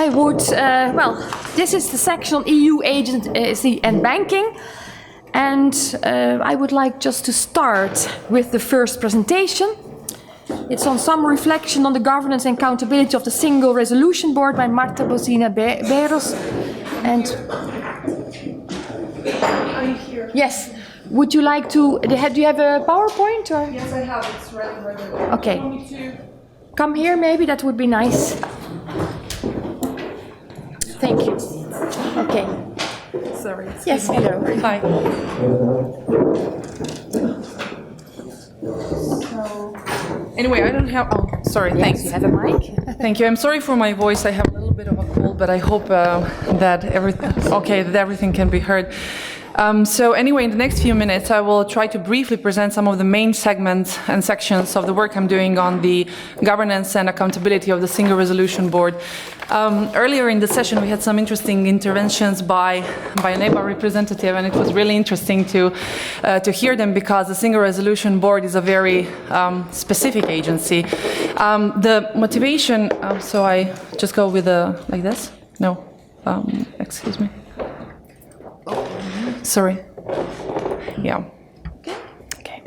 I would, this is the section on EU agency and banking. And I would like just to start with the first presentation. It's on some reflection on the governance and accountability of the Single Resolution Board by Marta, Bozina, Beros. And are you here? Yes. Would you like to? Do you have a PowerPoint or? Yes, I have. It's ready. Okay. You want me to come here, maybe that would be nice. Thank you. Okay. Sorry. Yes. Hello. Hi. Anyway, I don't have. Oh, sorry. Yes, Thanks. you have a mic. Thank you. I'm sorry for my voice. I have a little bit of a cold, but I hope that everything can be heard. So anyway, in the next few minutes, I will try to briefly present some of the main segments and sections of the work I'm doing on the governance and accountability of the Single Resolution Board. Earlier in the session, we had some interesting interventions by a NEBA representative, and it was really interesting to hear them because the Single Resolution Board is a very specific agency. The motivation, so I just go with like this? No, excuse me. Sorry. Yeah. Okay.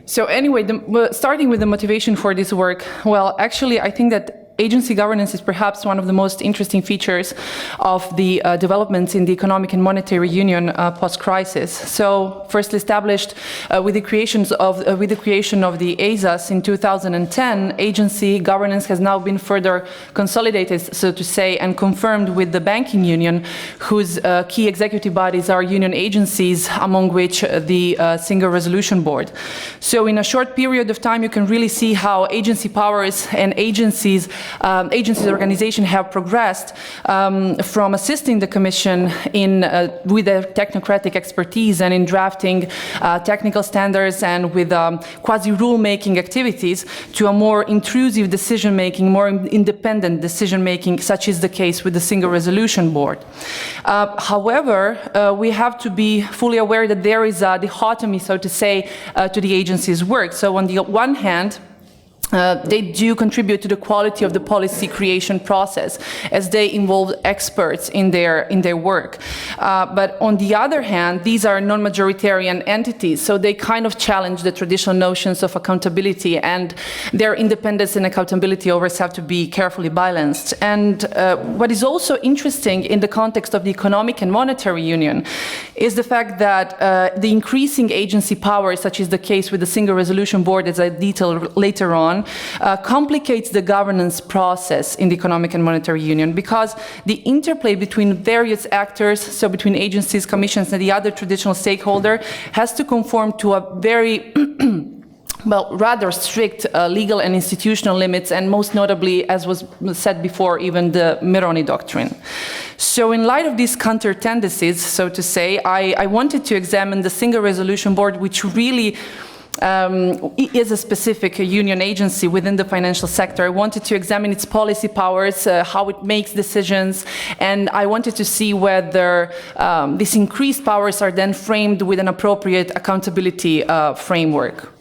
So anyway, starting with the motivation for this work, well, actually, I think that agency governance is perhaps one of the most interesting features of the developments in the economic and monetary union post-crisis. So, firstly established with the creation of the ESAs in 2010, agency governance has now been further consolidated, so to say, and confirmed with the banking union, whose key executive bodies are union agencies, among which the Single Resolution Board. So, in a short period of time, you can really see how agency powers and agencies organization have progressed from assisting the Commission with their technocratic expertise and in drafting technical standards and with quasi-rule-making activities to a more intrusive decision-making, more independent decision-making, such is the case with the Single Resolution Board. However, we have to be fully aware that there is a dichotomy, so to say, to the agency's work. So on the one hand, they do contribute to the quality of the policy creation process as they involve experts in their work. But on the other hand, these are non-majoritarian entities, so they kind of challenge the traditional notions of accountability, and their independence and accountability always have to be carefully balanced. And what is also interesting in the context of the economic and monetary union is the fact that the increasing agency powers, such is the case with the Single Resolution Board, as I detail later on, complicates the governance process in the economic and monetary union, because the interplay between various actors, so between agencies, commissions, and the other traditional stakeholder, has to conform to a very rather strict legal and institutional limits, and most notably, as was said before, even the Meroni doctrine. So in light of these counter tendencies, so to say, I wanted to examine the Single Resolution Board, which really is a specific union agency within the financial sector. I wanted to examine its policy powers, how it makes decisions, and I wanted to see whether these increased powers are then framed with an appropriate accountability framework.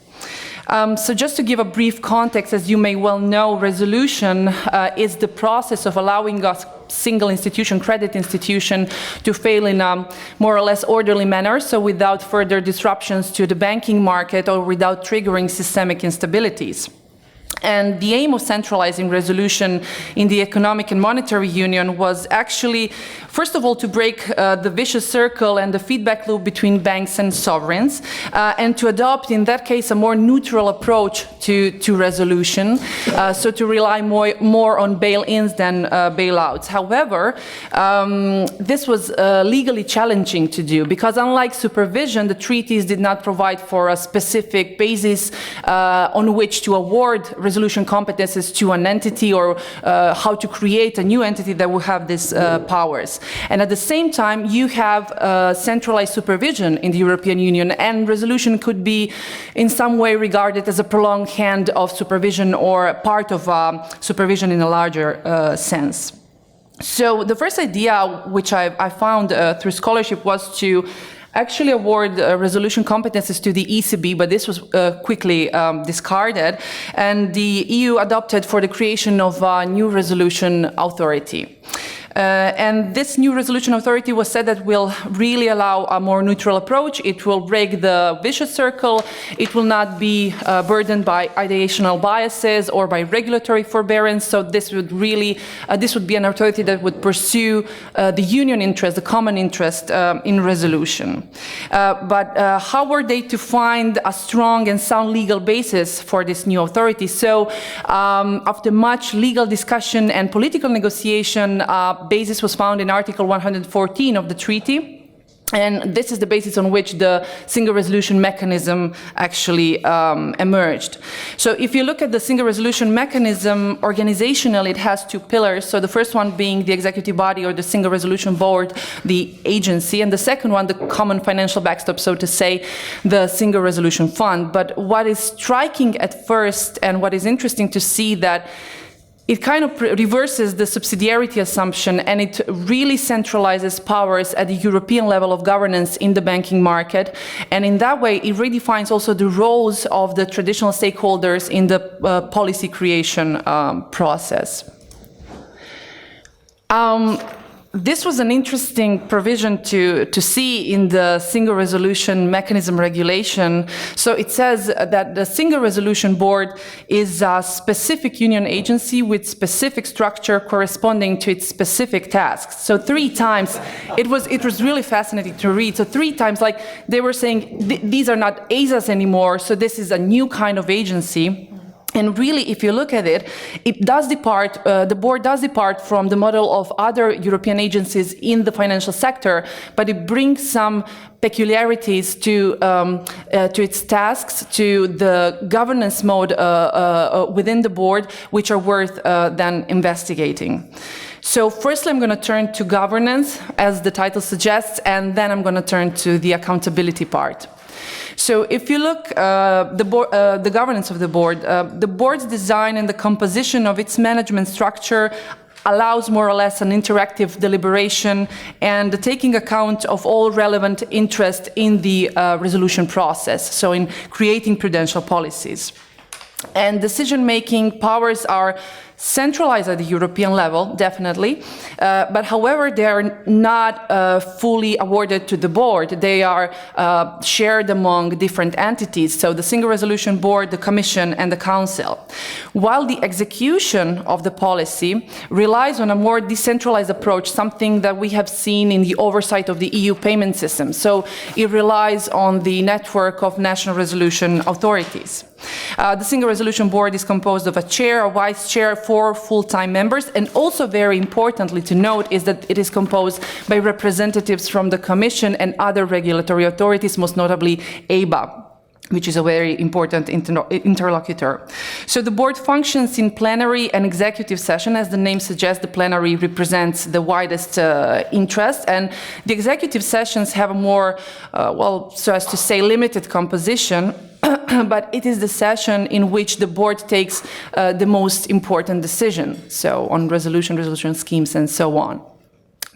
So just to give a brief context, as you may well know, resolution is the process of allowing a single institution, credit institution, to fail in a more or less orderly manner, so without further disruptions to the banking market or without triggering systemic instabilities. And the aim of centralizing resolution in the economic and monetary union was actually, first of all, to break the vicious circle and the feedback loop between banks and sovereigns, and to adopt, in that case, a more neutral approach to resolution, so to rely more on bail-ins than bailouts. However, this was legally challenging to do, because unlike supervision, the treaties did not provide for a specific basis on which to award resolution competences to an entity, or how to create a new entity that will have these powers. And at the same time, you have centralized supervision in the European Union, and resolution could be in some way regarded as a prolonged hand of supervision or part of supervision in a larger sense. So the first idea which I found through scholarship was to actually award resolution competences to the ECB, but this was quickly discarded, and the EU adopted for the creation of a new resolution authority. And this new resolution authority was said that will really allow a more neutral approach. It will break the vicious circle. It will not be burdened by ideational biases or by regulatory forbearance. So this would really, this would be an authority that would pursue the union interest, the common interest in resolution. But how were they to find a strong and sound legal basis for this new authority? So after much legal discussion and political negotiation, basis was found in Article 114 of the treaty, and this is the basis on which the single resolution mechanism actually emerged. So if you look at the single resolution mechanism, organizationally it has two pillars. So the first one being the executive body or the single resolution board, the agency, and the second one, the common financial backstop, so to say, the single resolution fund. But what is striking at first, and what is interesting to see, that it kind of reverses the subsidiarity assumption, and it really centralizes powers at the European level of governance in the banking market. And in that way, it redefines also the roles of the traditional stakeholders in the policy creation process. This was an interesting provision to see in the single resolution mechanism regulation. So it says that the single resolution board is a specific union agency with specific structure corresponding to its specific tasks. So 3 times, it was really fascinating to read. So 3 times, like they were saying, these are not ASAs anymore, so this is a new kind of agency. And really, if you look at it, it does depart, the board does depart from the model of other European agencies in the financial sector, but it brings some peculiarities to its tasks, to the governance mode within the board, which are worth then investigating. So firstly, I'm going to turn to governance, as the title suggests, and then I'm going to turn to the accountability part. So if you look the governance of the board's design and the composition of its management structure allows more or less an interactive deliberation and the taking account of all relevant interest in the resolution process, so in creating prudential policies. And decision-making powers are centralized at the European level, definitely, but however, they are not fully awarded to the board. They are shared among different entities, so the Single Resolution Board, the Commission, and the Council. While the execution of the policy relies on a more decentralized approach, something that we have seen in the oversight of the EU payment system. So it relies on the network of national resolution authorities. The Single Resolution Board is composed of a chair, a vice chair, 4 full-time members, and also very importantly to note is that it is composed by representatives from the Commission and other regulatory authorities, most notably EBA, which is a very important interlocutor. So the board functions in plenary and executive session. As the name suggests, the plenary represents the widest interest, and the executive sessions have a more, well, so as to say, limited composition. But it is the session in which the board takes the most important decision, so on resolution schemes, and so on.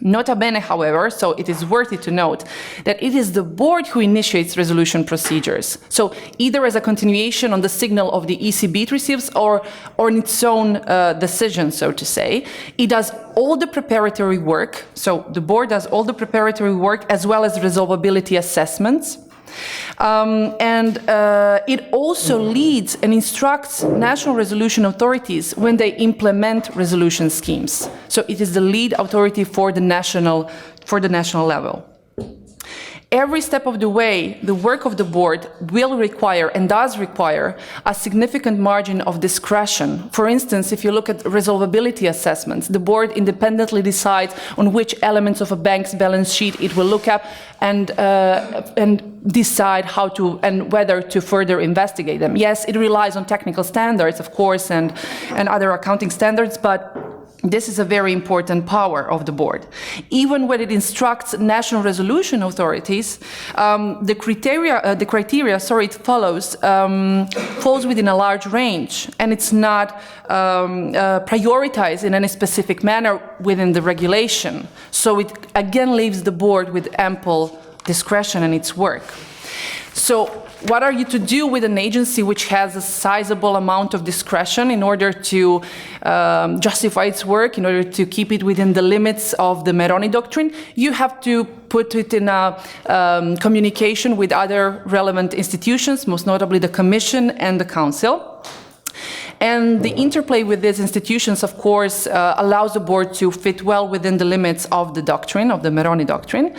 Nota bene, however, so it is worthy to note that it is the board who initiates resolution procedures. So either as a continuation on the signal of the ECB it receives or on its own decision, so to say. It does all the preparatory work, so the board does all the preparatory work as well as resolvability assessments. It also leads and instructs national resolution authorities when they implement resolution schemes. So it is the lead authority for the national level. Every step of the way, the work of the board will require and does require a significant margin of discretion. For instance, if you look at resolvability assessments, the board independently decides on which elements of a bank's balance sheet it will look at and decide how to and whether to further investigate them. Yes, it relies on technical standards, of course, and other accounting standards, but this is a very important power of the board. Even when it instructs national resolution authorities, the criteria it follows falls within a large range, and it's not prioritized in any specific manner within the regulation. So it again leaves the board with ample discretion in its work. So what are you to do with an agency which has a sizable amount of discretion in order to justify its work, in order to keep it within the limits of the Meroni doctrine? You have to put it in a communication with other relevant institutions, most notably the Commission and the Council. And the interplay with these institutions, of course, allows the board to fit well within the limits of the doctrine, of the Meroni doctrine.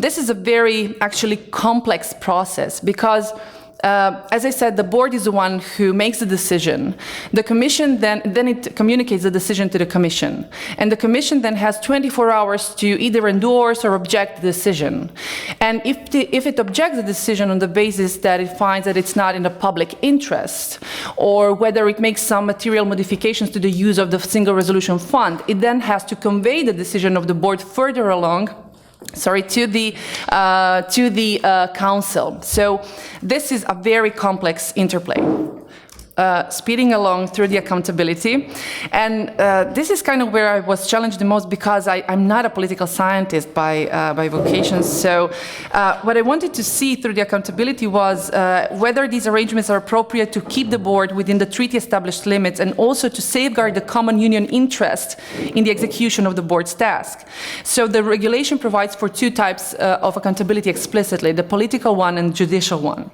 This is a very, actually, complex process because, as I said, the board is the one who makes the decision. The commission then it communicates the decision to the commission. And the commission then has 24 hours to either endorse or object the decision. And if it objects the decision on the basis that it finds that it's not in the public interest, or whether it makes some material modifications to the use of the single resolution fund, it then has to convey the decision of the board further along to the council. So this is a very complex interplay. Speeding along through the accountability. And this is kind of where I was challenged the most because I'm not a political scientist by vocation. So what I wanted to see through the accountability was whether these arrangements are appropriate to keep the board within the treaty established limits and also to safeguard the common union interest in the execution of the board's task. So the regulation provides for two types of accountability explicitly, the political one and judicial one.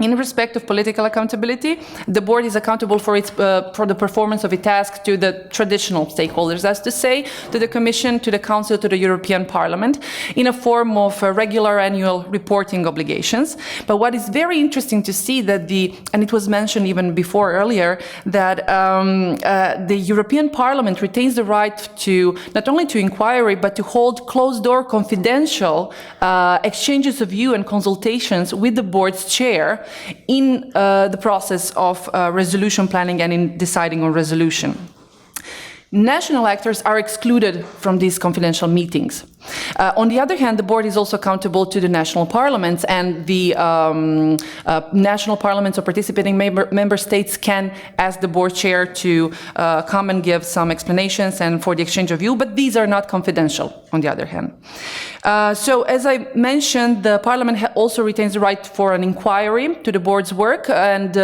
In respect of political accountability, the board is accountable for the performance of its task to the traditional stakeholders, that's to say, to the Commission, to the Council, to the European Parliament, in a form of regular annual reporting obligations. But what is very interesting to see that and it was mentioned even before earlier, that the European Parliament retains the right to, not only to inquiry, but to hold closed-door confidential exchanges of view and consultations with the board's chair in the process of resolution planning and in deciding on resolution. National actors are excluded from these confidential meetings. On the other hand, the board is also accountable to the national parliaments, and the national parliaments or participating member states can ask the board chair to come and give some explanations and for the exchange of view, but these are not confidential, on the other hand. So, as I mentioned, the parliament also retains the right for an inquiry to the board's work, and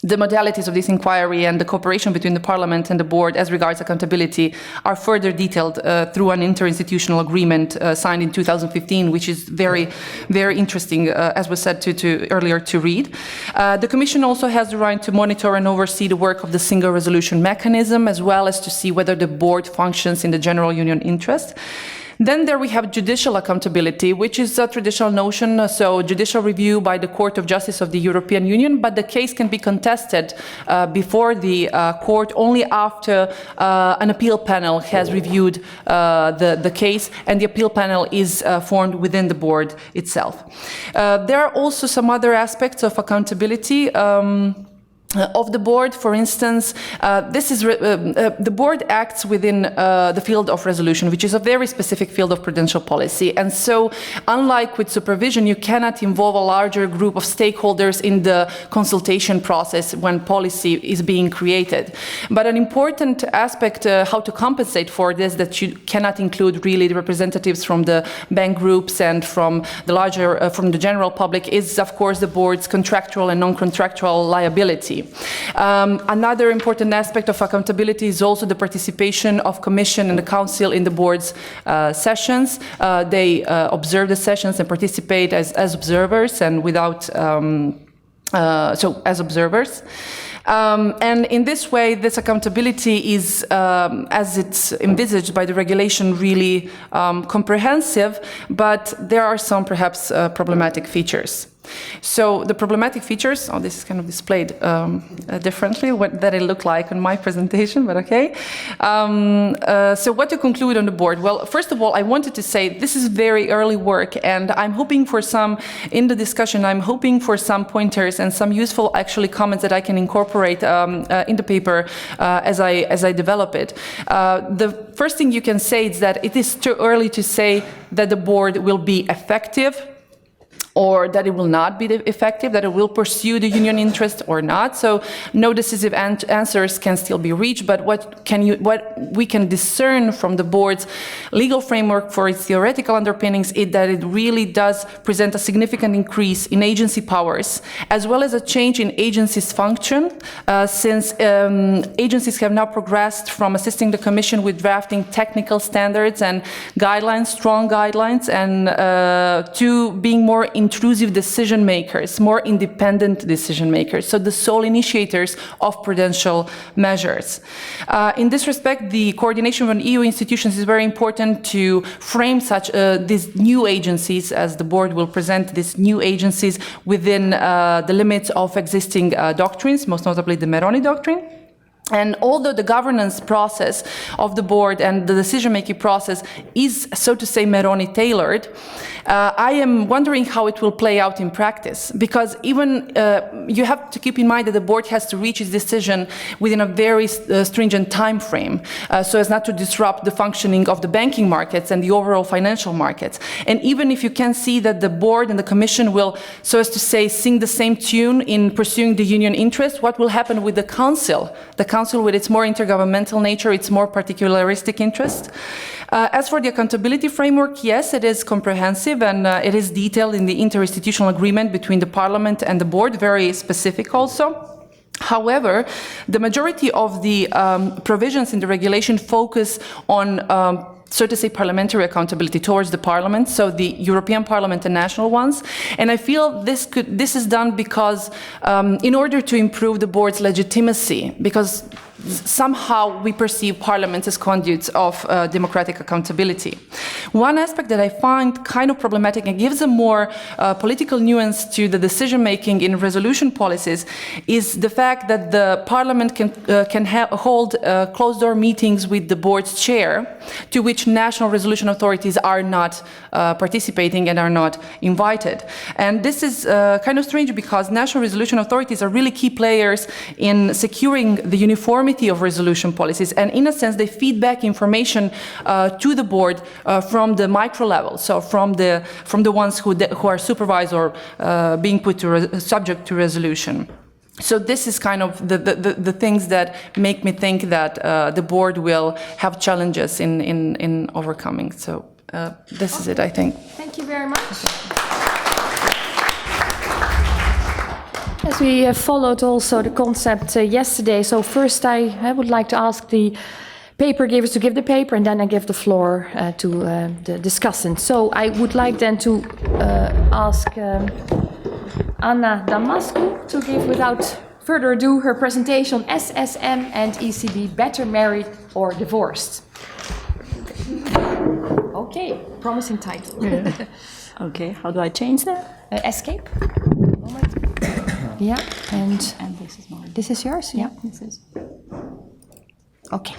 the modalities of this inquiry and the cooperation between the Parliament and the Board as regards accountability are further detailed through an interinstitutional agreement signed in 2015, which is very, very interesting, as was said earlier, to read. The Commission also has the right to monitor and oversee the work of the single resolution mechanism, as well as to see whether the Board functions in the general union interest. Then there we have judicial accountability, which is a traditional notion, so judicial review by the Court of Justice of the European Union, but the case can be contested before the court only after an appeal panel has reviewed the case, and the appeal panel is formed within the board itself. There are also some other aspects of accountability of the board. For instance, the board acts within the field of resolution, which is a very specific field of prudential policy. And so, unlike with supervision, you cannot involve a larger group of stakeholders in the consultation process when policy is being created. But an important aspect, how to compensate for this, that you cannot include really the representatives from the bank groups and from the general public, is of course the board's contractual and non-contractual liability. Another important aspect of accountability is also the participation of Commission and the Council in the board's sessions. They observe the sessions and participate as observers and without, as observers. And in this way, this accountability is, as it's envisaged by the regulation, really comprehensive, but there are some perhaps problematic features. So the problematic features, this is kind of displayed differently that it looked like on my presentation, but okay. So what to conclude on the board? Well, first of all, I wanted to say this is very early work, and I'm hoping for in the discussion, I'm hoping for some pointers and some useful actually comments that I can incorporate in the paper as I develop it. The first thing you can say is that it is too early to say that the board will be effective. or that it will not be effective, that it will pursue the union interest or not. So no decisive answers can still be reached, but what we can discern from the board's legal framework for its theoretical underpinnings is that it really does present a significant increase in agency powers, as well as a change in agency's function, since agencies have now progressed from assisting the Commission with drafting technical standards and guidelines, strong guidelines, and to being more intrusive decision makers, more independent decision makers, so the sole initiators of prudential measures. In this respect, the coordination of EU institutions is very important to frame such these new agencies, as the board will present these new agencies within the limits of existing doctrines, most notably the Meroni doctrine. And although the governance process of the board and the decision-making process is, so to say, Meroni tailored, I am wondering how it will play out in practice, because even you have to keep in mind that the board has to reach its decision within a very stringent time frame, so as not to disrupt the functioning of the banking markets and the overall financial markets. And even if you can see that the board and the Commission will, so as to say, sing the same tune in pursuing the union interest, what will happen with the Council? The Council, with its more intergovernmental nature, its more particularistic interest. As for the accountability framework, yes, it is comprehensive and it is detailed in the interinstitutional agreement between the Parliament and the board, very specific also. However, the majority of the provisions in the regulation focus on so to say, parliamentary accountability towards the Parliament, so the European Parliament and national ones. And I feel this is done because in order to improve the board's legitimacy, because somehow we perceive parliaments as conduits of democratic accountability. One aspect that I find kind of problematic and gives a more political nuance to the decision-making in resolution policies is the fact that the Parliament can hold closed-door meetings with the board's chair, to which national resolution authorities are not participating and are not invited. And this is kind of strange because national resolution authorities are really key players in securing the uniformity of resolution policies, and in a sense they feed back information to the board from the micro level, so from the ones who are supervised or being put to subject to resolution. So this is kind of the things that make me think that the board will have challenges in overcoming. So this is it, I think. Thank you very much. As we have followed also the concept yesterday, so first I would like to ask the paper givers to give the paper, and then I give the floor to the discussant. So I would like then to ask Anna Damascu to give, without further ado, her presentation, SSM and ECB, Better Married or Divorced. Okay, promising title. Yeah. Okay, how do I change that? Escape. Moment. Yeah, and this is mine. This is yours? Yeah, this is. Okay.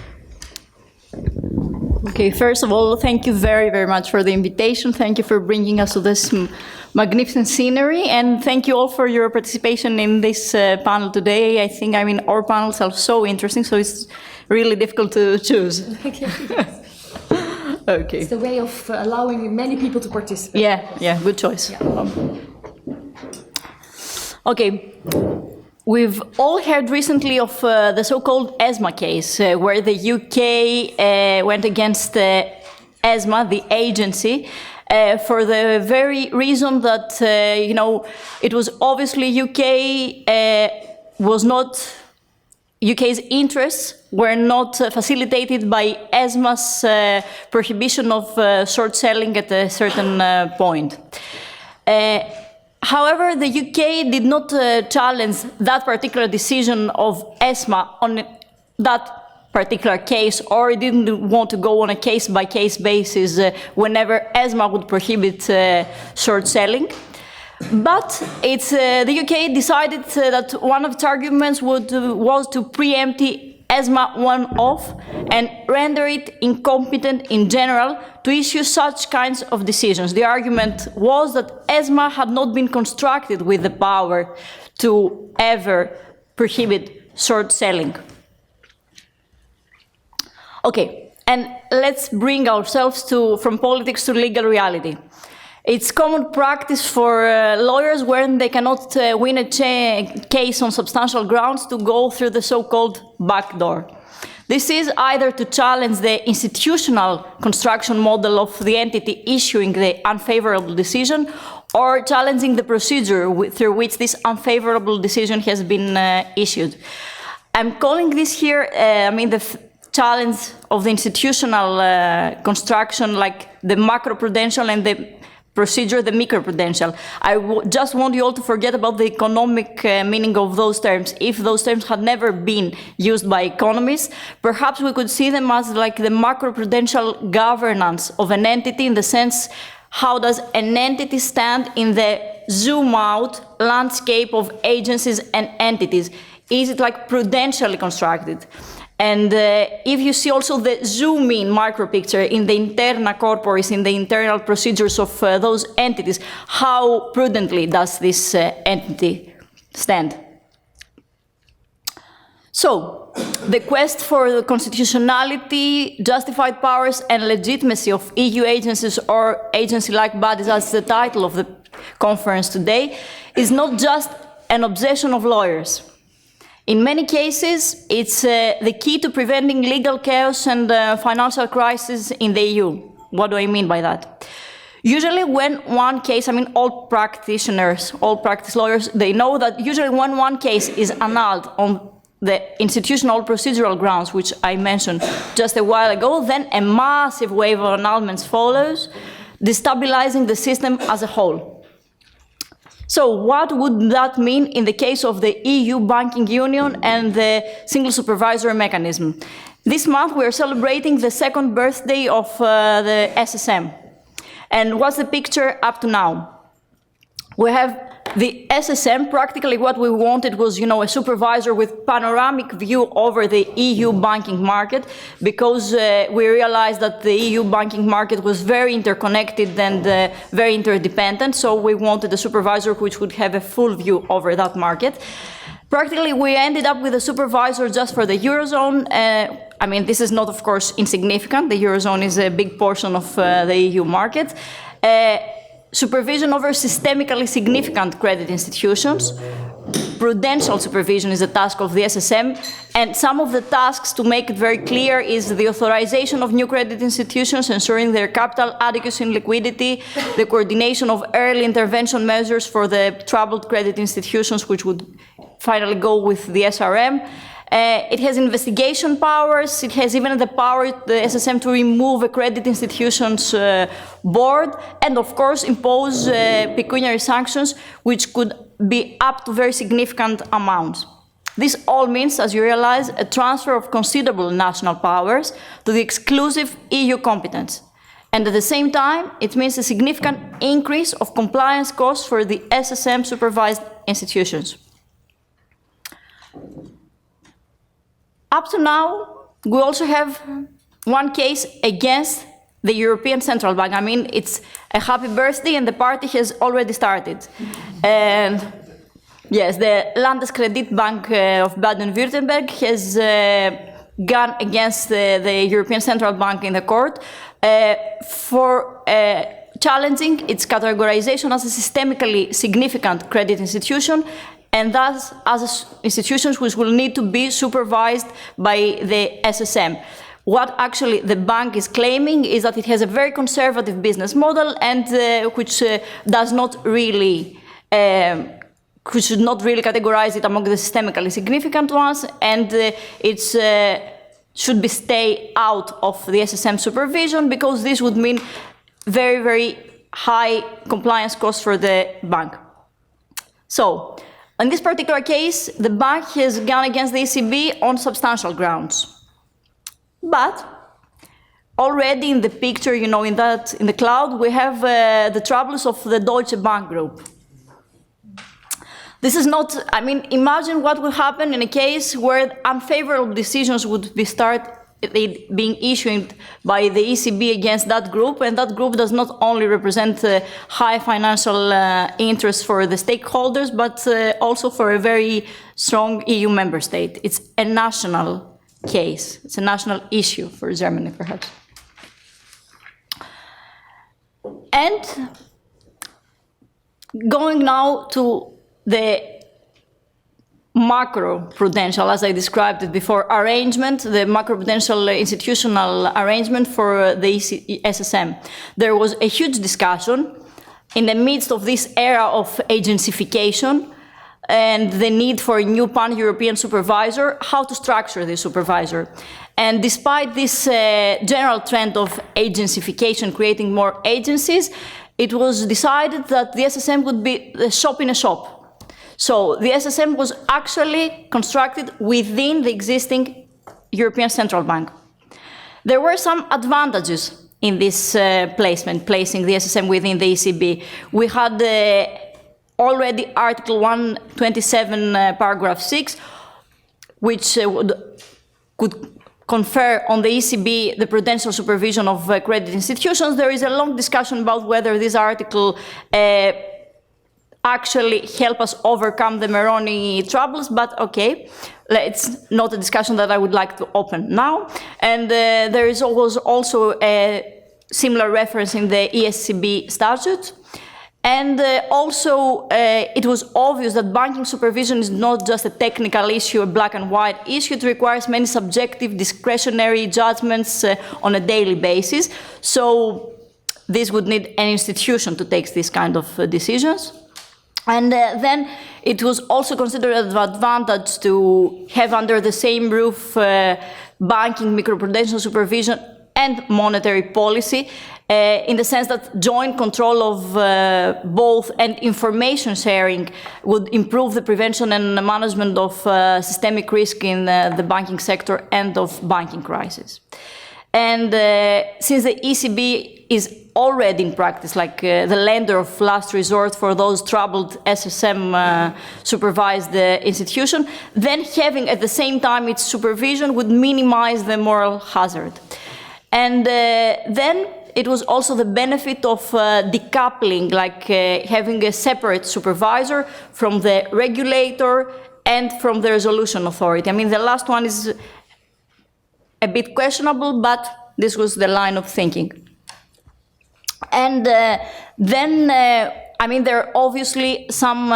Okay, first of all, thank you very, very much for the invitation. Thank you for bringing us to this magnificent scenery, and thank you all for your participation in this panel today. I think, our panels are so interesting, so it's really difficult to choose. Okay. It's the way of allowing many people to participate. Yeah, good choice. Yeah. Okay. We've all heard recently of the so-called ESMA case, where the UK went against ESMA, the agency, for the very reason that, it was obviously UK's interests were not facilitated by ESMA's prohibition of short selling at a certain point. However, the UK did not challenge that particular decision of ESMA on that particular case, or it didn't want to go on a case-by-case basis whenever ESMA would prohibit short selling. But the UK decided that one of its arguments was to preempt ESMA one-off and render it incompetent in general to issue such kinds of decisions. The argument was that ESMA had not been constructed with the power to ever prohibit short selling. Okay, and let's bring ourselves from politics to legal reality. It's common practice for lawyers when they cannot win a case on substantial grounds to go through the so-called back door. This is either to challenge the institutional construction model of the entity issuing the unfavorable decision or challenging the procedure through which this unfavorable decision has been issued. I'm calling this here, the challenge of the institutional construction, like the macroprudential and the procedure, the microprudential. I just want you all to forget about the economic meaning of those terms. If those terms had never been used by economists, perhaps we could see them as like the macroprudential governance of an entity, in the sense, how does an entity stand in the zoom-out landscape of agencies and entities? Is it like prudentially constructed? And if you see also the zoom-in micro-picture in the interna corporis, in the internal procedures of those entities, how prudently does this entity stand? So, the quest for the constitutionality, justified powers, and legitimacy of EU agencies or agency-like bodies, as the title of the conference today, is not just an obsession of lawyers. In many cases, it's the key to preventing legal chaos and financial crisis in the EU. What do I mean by that? Usually when one case, all practitioners, all practice lawyers, they know that usually when one case is annulled on the institutional procedural grounds, which I mentioned just a while ago, then a massive wave of annulments follows, destabilizing the system as a whole. So what would that mean in the case of the EU banking union and the single supervisory mechanism? This month we are celebrating the second birthday of the SSM. And what's the picture up to now? We have the SSM. Practically what we wanted was, a supervisor with panoramic view over the EU banking market, because we realized that the EU banking market was very interconnected and very interdependent, so we wanted a supervisor which would have a full view over that market. Practically, we ended up with a supervisor just for the Eurozone. This is not, of course, insignificant. The Eurozone is a big portion of the EU market. Supervision over systemically significant credit institutions. Prudential supervision is a task of the SSM, and some of the tasks, to make it very clear, is the authorization of new credit institutions, ensuring their capital adequacy and liquidity, the coordination of early intervention measures for the troubled credit institutions, which would finally go with the SRM. It has investigation powers. It has even the power, the SSM, to remove a credit institution's board, and of course impose pecuniary sanctions, which could be up to very significant amounts. This all means, as you realize, a transfer of considerable national powers to the exclusive EU competence. And at the same time, it means a significant increase of compliance costs for the SSM-supervised institutions. Up to now, we also have one case against the European Central Bank. It's a happy birthday and the party has already started. And yes, the Landeskreditbank of Baden-Württemberg has gone against the European Central Bank in the court for challenging its categorization as a systemically significant credit institution, and thus as institutions which will need to be supervised by the SSM. What actually the bank is claiming is that it has a very conservative business model, and which does not really, which should not really categorize it among the systemically significant ones, and it should be stay out of the SSM supervision, because this would mean very, very high compliance costs for the bank. So, in this particular case, the bank has gone against the ECB on substantial grounds. But already in the picture, in the cloud, we have the troubles of the Deutsche Bank group. This is not, imagine what would happen in a case where unfavorable decisions would be being issued by the ECB against that group, and that group does not only represent high financial interests for the stakeholders, but also for a very strong EU member state. It's a national case. It's a national issue for Germany, perhaps. And Going now to the macro-prudential, as I described it before, arrangement, the macro-prudential institutional arrangement for the SSM. There was a huge discussion in the midst of this era of agencification and the need for a new pan-European supervisor, how to structure the supervisor. And despite this general trend of agencification, creating more agencies, it was decided that the SSM would be the shop in a shop. So the SSM was actually constructed within the existing European Central Bank. There were some advantages in this placing the SSM within the ECB. We had already Article 127, paragraph 6, which could confer on the ECB the prudential supervision of credit institutions. There is a long discussion about whether this article actually help us overcome the Meroni troubles, but okay, it's not a discussion that I would like to open now. And there is also a similar reference in the ESCB statute. And also, it was obvious that banking supervision is not just a technical issue, a black and white issue. It requires many subjective, discretionary judgments on a daily basis. So this would need an institution to take this kind of decisions. And then it was also considered an advantage to have under the same roof banking, microprudential supervision, and monetary policy, in the sense that joint control of both and information sharing would improve the prevention and management of systemic risk in the banking sector and of banking crisis. And since the ECB is already in practice, like the lender of last resort for those troubled SSM supervised institution, then having at the same time its supervision would minimize the moral hazard. And then it was also the benefit of decoupling, like having a separate supervisor from the regulator and from the resolution authority. I mean, the last one is a bit questionable, but this was the line of thinking. And then, I mean, there are obviously some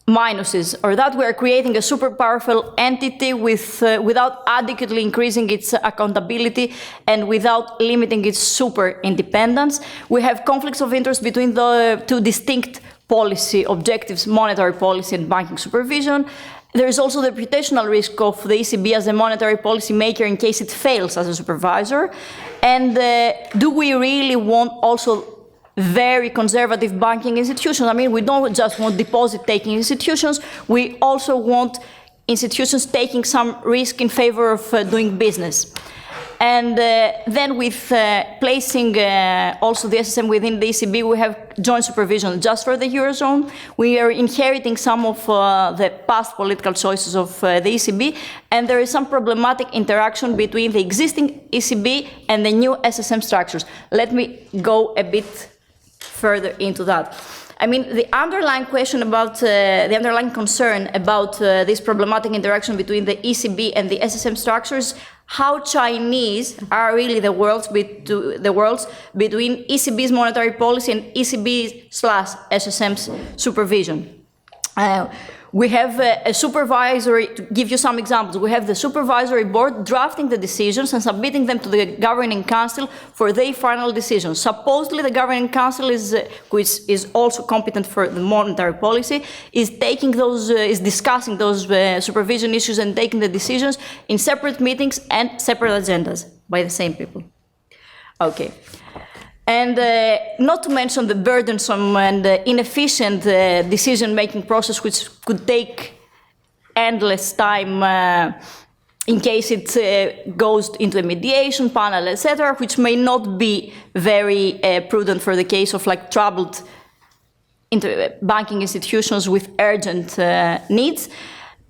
minuses, or that we are creating a super powerful entity without adequately increasing its accountability and without limiting its super independence. We have conflicts of interest between the two distinct policy objectives, monetary policy and banking supervision. There is also the reputational risk of the ECB as a monetary policy maker in case it fails as a supervisor. And do we really want also very conservative banking institutions? I mean, we don't just want deposit-taking institutions, we also want institutions taking some risk in favor of doing business. And then with placing also the SSM within the ECB, we have joint supervision just for the Eurozone. We are inheriting some of the past political choices of the ECB, and there is some problematic interaction between the existing ECB and the new SSM structures. Let me go a bit further into that. I mean, the underlying question about, the underlying concern about this problematic interaction between the ECB and the SSM structures, how Chinese are really the worlds between ECB's monetary policy and ECB/SSM's supervision. We have a supervisory, to give you some examples, we have the supervisory board drafting the decisions and submitting them to the governing council for their final decisions. Supposedly the governing council which is also competent for the monetary policy, is discussing those supervision issues and taking the decisions in separate meetings and separate agendas by the same people. Okay. And not to mention the burdensome and inefficient decision-making process, which could take endless time in case it goes into a mediation panel, etc., which may not be very prudent for the case of like troubled banking institutions with urgent needs.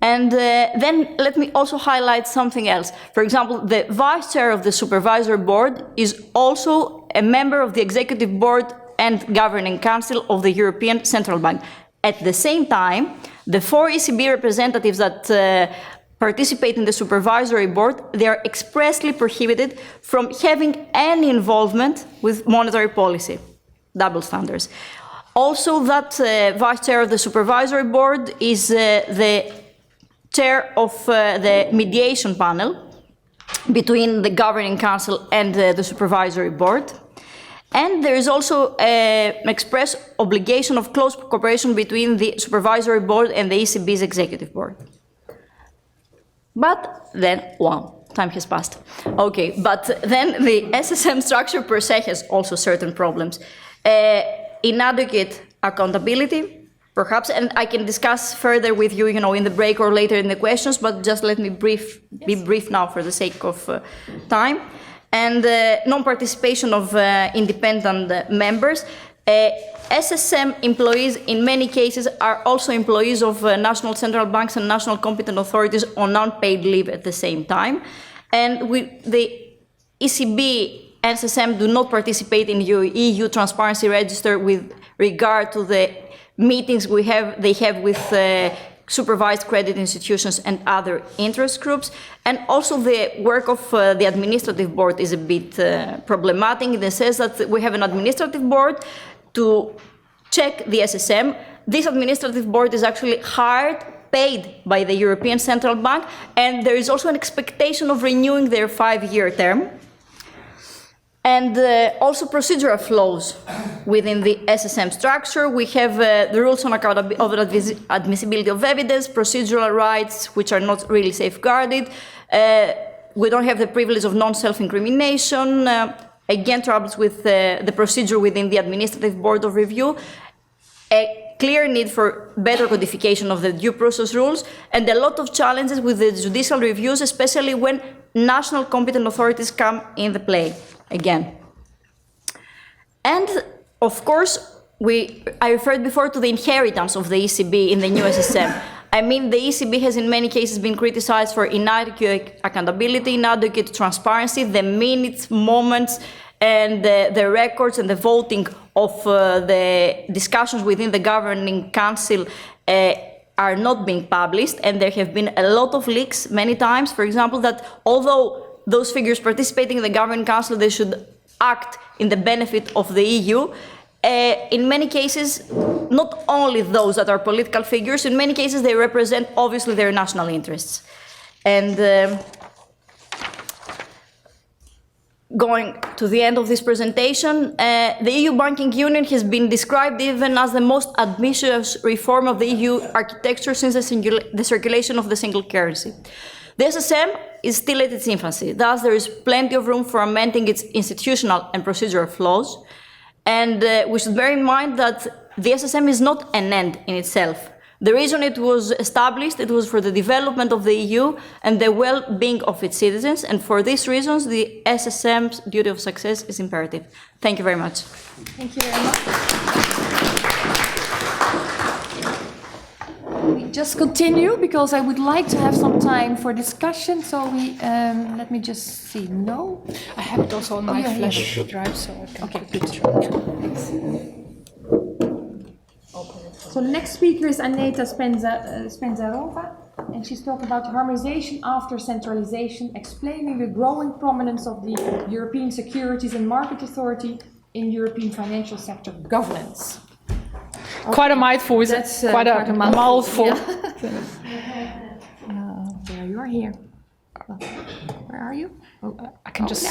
And then let me also highlight something else. For example, the vice chair of the supervisory board is also a member of the executive board and governing council of the European Central Bank. At the same time, the 4 ECB representatives that participate in the supervisory board, they are expressly prohibited from having any involvement with monetary policy, double standards. Also, that vice chair of the supervisory board is the chair of the mediation panel between the governing council and the supervisory board. And there is also an express obligation of close cooperation between the supervisory board and the ECB's executive board. But then, wow, time has passed. Okay, but then the SSM structure per se has also certain problems. Inadequate accountability, perhaps, and I can discuss further with you, in the break or later in the questions, but just let me be brief now for the sake of time. And non-participation of independent members. SSM employees, in many cases, are also employees of national central banks and national competent authorities on unpaid leave at the same time. And the ECB and SSM do not participate in the EU Transparency Register with regard to the meetings they have with supervised credit institutions and other interest groups. And also the work of the administrative board is a bit problematic in the sense that we have an administrative board to check the SSM. This administrative board is actually hired, paid by the European Central Bank, and there is also an expectation of renewing their 5-year term. And also procedural flaws within the SSM structure. We have the rules on admissibility of evidence, procedural rights, which are not really safeguarded. We don't have the privilege of non-self-incrimination. Again, troubles with the procedure within the Administrative Board of Review. A clear need for better codification of the due process rules, and a lot of challenges with the judicial reviews, especially when national competent authorities come in the play again. And of course, I referred before to the inheritance of the ECB in the new SSM. I mean, the ECB has in many cases been criticized for inadequate accountability, inadequate transparency, the minutes, moments, and the records and the voting of the discussions within the governing council are not being published, and there have been a lot of leaks many times. For example, that although those figures participating in the governing council, they should act in the benefit of the EU. In many cases, not only those that are political figures, in many cases they represent obviously their national interests. And going to the end of this presentation, the EU banking union has been described even as the most ambitious reform of the EU architecture since the circulation of the single currency. The SSM is still at its infancy, thus there is plenty of room for amending its institutional and procedural flaws. And we should bear in mind that the SSM is not an end in itself. The reason it was established, it was for the development of the EU and the well-being of its citizens, and for these reasons, the SSM's duty of success is imperative. Thank you very much. Thank you very much. We just continue because I would like to have some time for discussion. So let me just see. No, I have it also on my flash drive, so I can okay, put good. it. Thanks. So the next speaker is Aneta Spenzarova, and she's talking about harmonization after centralization, explaining the growing prominence of the European Securities and Market Authority in European financial sector governance. Quite a mouthful. That's quite a mouthful. Yeah. There you are here. Where are you? Oh, I can just.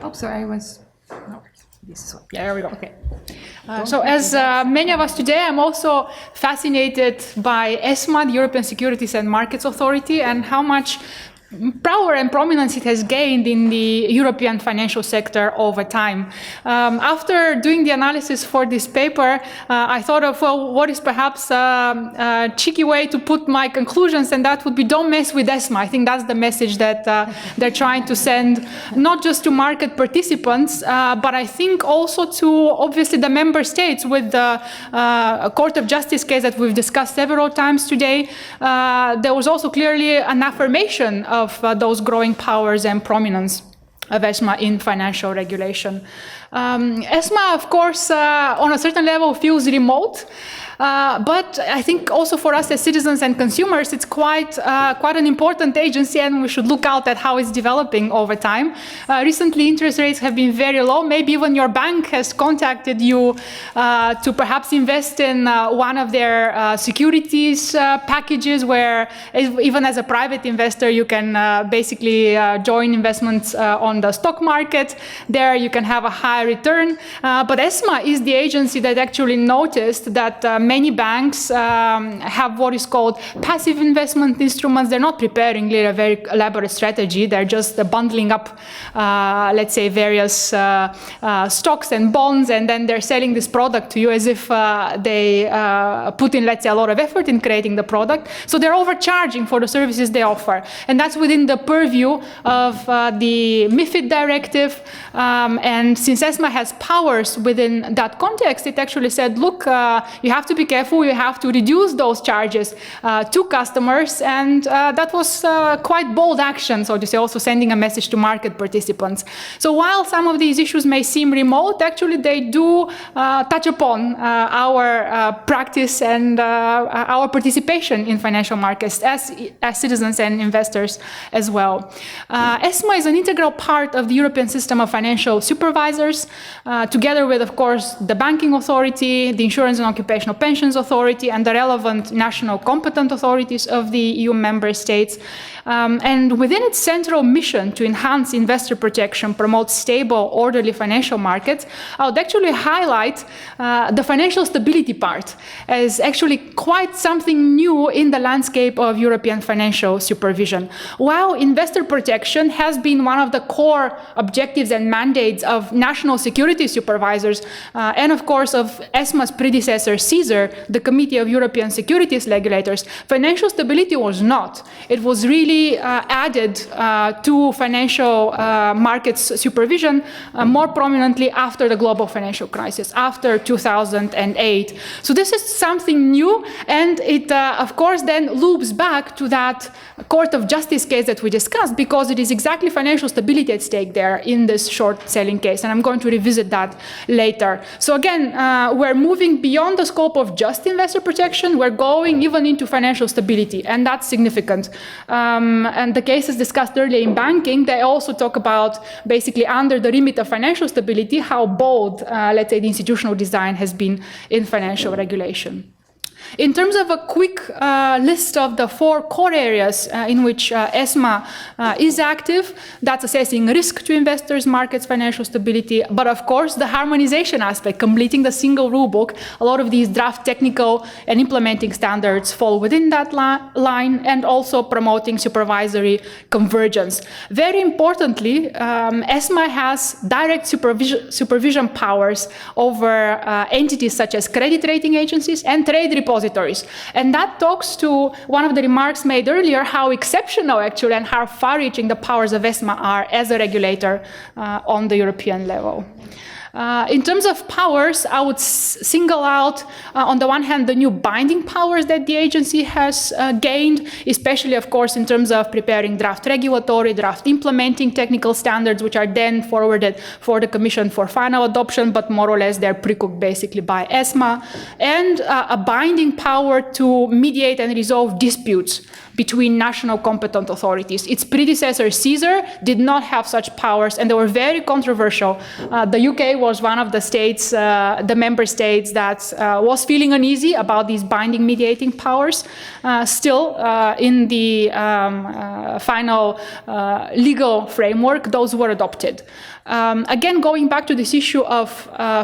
Oh, sorry, I was. No, this one. Yeah, there we go. Okay. So as many of us today, I'm also fascinated by ESMA, the European Securities and Markets Authority, and how much power and prominence it has gained in the European financial sector over time. After doing the analysis for this paper, I thought of, well, what is perhaps a cheeky way to put my conclusions, and that would be don't mess with ESMA. I think that's the message that they're trying to send, not just to market participants, but I think also to, obviously, the member states with the Court of Justice case that we've discussed several times today. There was also clearly an affirmation of those growing powers and prominence of ESMA in financial regulation. ESMA, of course, on a certain level feels remote. But I think also for us as citizens and consumers, it's quite an important agency, and we should look out at how it's developing over time. Recently, interest rates have been very low. Maybe even your bank has contacted you to perhaps invest in one of their securities packages, where even as a private investor, you can basically join investments on the stock market. There you can have a high return. But ESMA is the agency that actually noticed that many banks have what is called passive investment instruments. They're not preparing really a very elaborate strategy. They're just bundling up, let's say, various stocks and bonds, and then they're selling this product to you as if they put in, let's say, a lot of effort in creating the product. So they're overcharging for the services they offer. And that's within the purview of the MiFID directive. And since ESMA has powers within that context, it actually said, look, you have to be careful, you have to reduce those charges to customers. And that was quite bold action, so to say, also sending a message to market participants. So while some of these issues may seem remote, actually they do touch upon our practice and our participation in financial markets as citizens and investors as well. ESMA is an integral part of the European system of financial supervisors, together with, of course, the Banking Authority, the Insurance and Occupational Pensions Authority, and the relevant national competent authorities of the EU member states. And within its central mission to enhance investor protection, promote stable, orderly financial markets, I would actually highlight the financial stability part as actually quite something new in the landscape of European financial supervision. While investor protection has been one of the core objectives and mandates of national security supervisors, and of course of ESMA's predecessor, CSER, the Committee of European Securities Regulators, financial stability was not. It was really added to financial markets supervision more prominently after the global financial crisis, after 2008. So this is something new, and it, of course, then loops back to that Court of Justice case that we discussed, because it is exactly financial stability at stake there in this short-selling case, and I'm going to revisit that later. So again, we're moving beyond the scope of just investor protection. We're going even into financial stability, and that's significant. And the cases discussed earlier in banking, they also talk about basically under the remit of financial stability, how bold, let's say, the institutional design has been in financial regulation. In terms of a quick list of the 4 core areas in which ESMA is active, that's assessing risk to investors, markets, financial stability, but of course the harmonization aspect, completing the single rulebook. A lot of these draft technical and implementing standards fall within that line, and also promoting supervisory convergence. Very importantly, ESMA has direct supervision powers over entities such as credit rating agencies and trade repositories. And that talks to one of the remarks made earlier, how exceptional actually and how far-reaching the powers of ESMA are as a regulator on the European level. In terms of powers, I would single out, on the one hand, the new binding powers that the agency has gained, especially, of course, in terms of preparing draft regulatory, draft implementing technical standards, which are then forwarded for the Commission for final adoption, but more or less they're pre-cooked basically by ESMA, and a binding power to mediate and resolve disputes between national competent authorities. Its predecessor, CSER, did not have such powers, and they were very controversial. The UK was one of the states, the member states, that was feeling uneasy about these binding mediating powers. Still, in the final legal framework, those were adopted. Again, going back to this issue of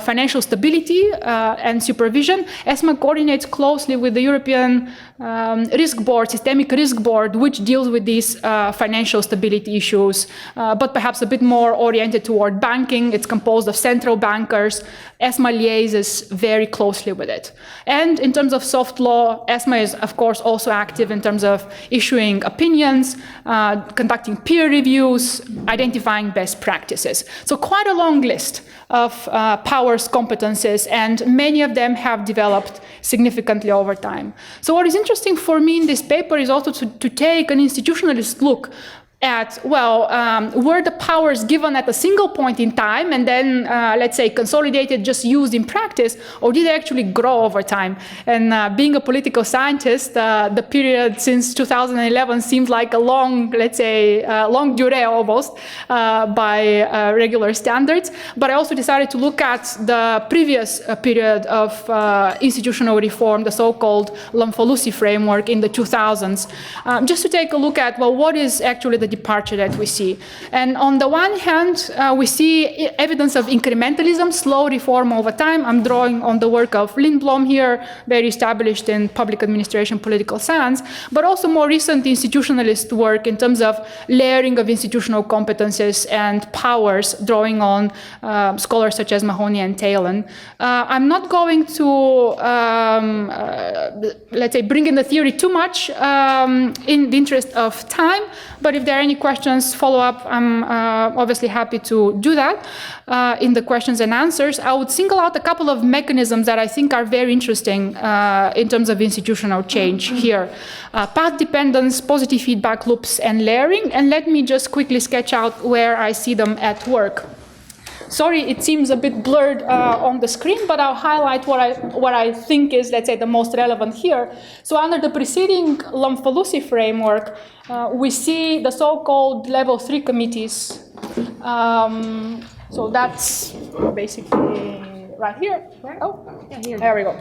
financial stability and supervision, ESMA coordinates closely with the European Risk Board, Systemic Risk Board, which deals with these financial stability issues, but perhaps a bit more oriented toward banking. It's composed of central bankers. ESMA liaises very closely with it. And in terms of soft law, ESMA is, of course, also active in terms of issuing opinions, conducting peer reviews, identifying best practices. So quite a long list of powers, competences, and many of them have developed significantly over time. So what is interesting for me in this paper is also to take an institutionalist look at, well, were the powers given at a single point in time and then, let's say, consolidated, just used in practice, or did they actually grow over time? And being a political scientist, the period since 2011 seems like a long, let's say, long durée almost by regular standards. But I also decided to look at the previous period of institutional reform, the so-called Lamfalussy framework in the 2000s, just to take a look at, well, what is actually the departure that we see. And on the one hand, we see evidence of incrementalism, slow reform over time. I'm drawing on the work of Lindblom here, very established in public administration, political science, but also more recent institutionalist work in terms of layering of institutional competences and powers, drawing on scholars such as Mahoney and Talon. I'm not going to, let's say, bring in the theory too much in the interest of time, but if there are any questions, follow up, I'm obviously happy to do that in the questions and answers. I would single out a couple of mechanisms that I think are very interesting in terms of institutional change here. Path dependence, positive feedback loops, and layering. And let me just quickly sketch out where I see them at work. Sorry, it seems a bit blurred on the screen, but I'll highlight what I think is, let's say, the most relevant here. So under the preceding Lamfalussy framework, we see the so-called level 3 committees. So that's basically right here. Oh, yeah, here. There we go.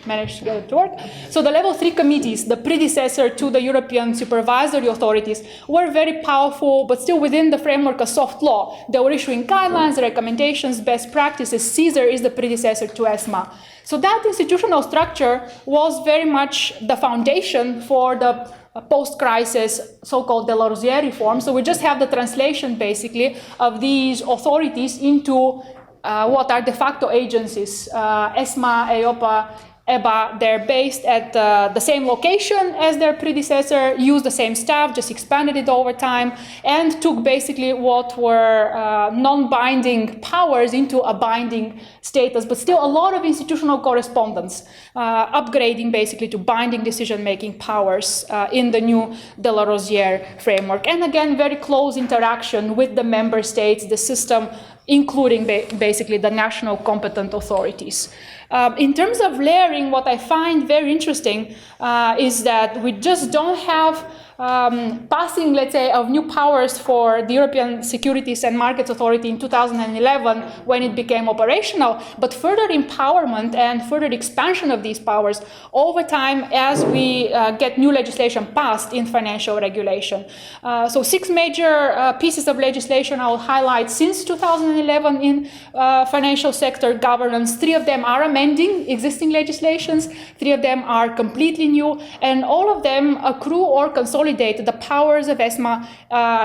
Managed to get it to work. So the level 3 committees, the predecessor to the European supervisory authorities, were very powerful, but still within the framework of soft law. They were issuing guidelines, recommendations, best practices. CSER is the predecessor to ESMA. So that institutional structure was very much the foundation for the post-crisis so-called de la Rosière reform. So we just have the translation, basically, of these authorities into what are de facto agencies, ESMA, EIOPA, EBA. They're based at the same location as their predecessor, used the same staff, just expanded it over time, and took basically what were non-binding powers into a binding status, but still a lot of institutional correspondence, upgrading basically to binding decision-making powers in the new de la Rosière framework. And again, very close interaction with the member states, the system, including basically the national competent authorities. In terms of layering, what I find very interesting is that we just don't have passing, let's say, of new powers for the European Securities and Markets Authority in 2011 when it became operational, but further empowerment and further expansion of these powers over time as we get new legislation passed in financial regulation. So 6 major pieces of legislation I will highlight since 2011 in financial sector governance. 3 of them are amending existing legislations, 3 of them are completely new, and all of them accrue or consolidate the powers of ESMA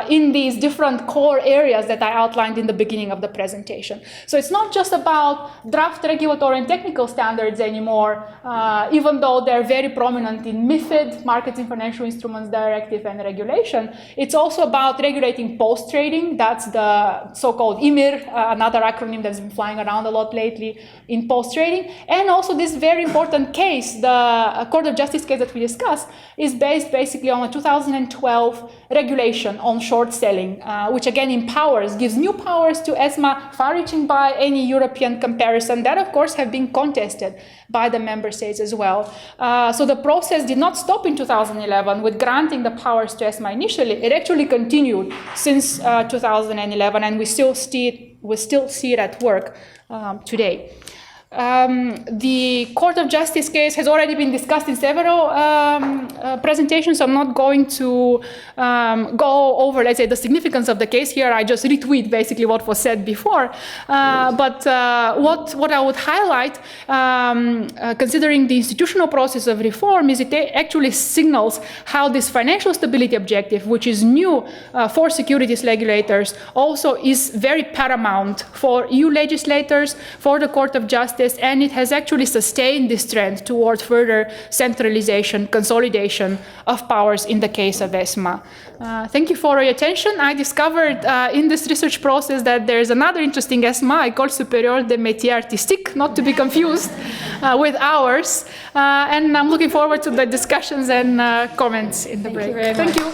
in these different core areas that I outlined in the beginning of the presentation. So it's not just about draft regulatory and technical standards anymore, even though they're very prominent in MiFID, Markets in Financial Instruments Directive, and regulation. It's also about regulating post-trading. That's the so-called EMIR, another acronym that's been flying around a lot lately in post-trading. And also this very important case, the Court of Justice case that we discussed, is based basically on a 2012 regulation on short selling, which again empowers, gives new powers to ESMA, far-reaching by any European comparison, that of course have been contested by the member states as well. So the process did not stop in 2011 with granting the powers to ESMA initially. It actually continued since 2011, and we still see it at work today. The Court of Justice case has already been discussed in several presentations, so I'm not going to go over, let's say, the significance of the case here. I just retweet basically what was said before. But what I would highlight, considering the institutional process of reform, is it actually signals how this financial stability objective, which is new for securities regulators, also is very paramount for EU legislators, for the Court of Justice, and it has actually sustained this trend toward further centralization, consolidation of powers in the case of ESMA. Thank you for your attention. I discovered in this research process that there is another interesting ESMA, École Supérieure des Métiers Artistiques, not to be confused with ours, and I'm looking forward to the discussions and comments in the break. Thank you.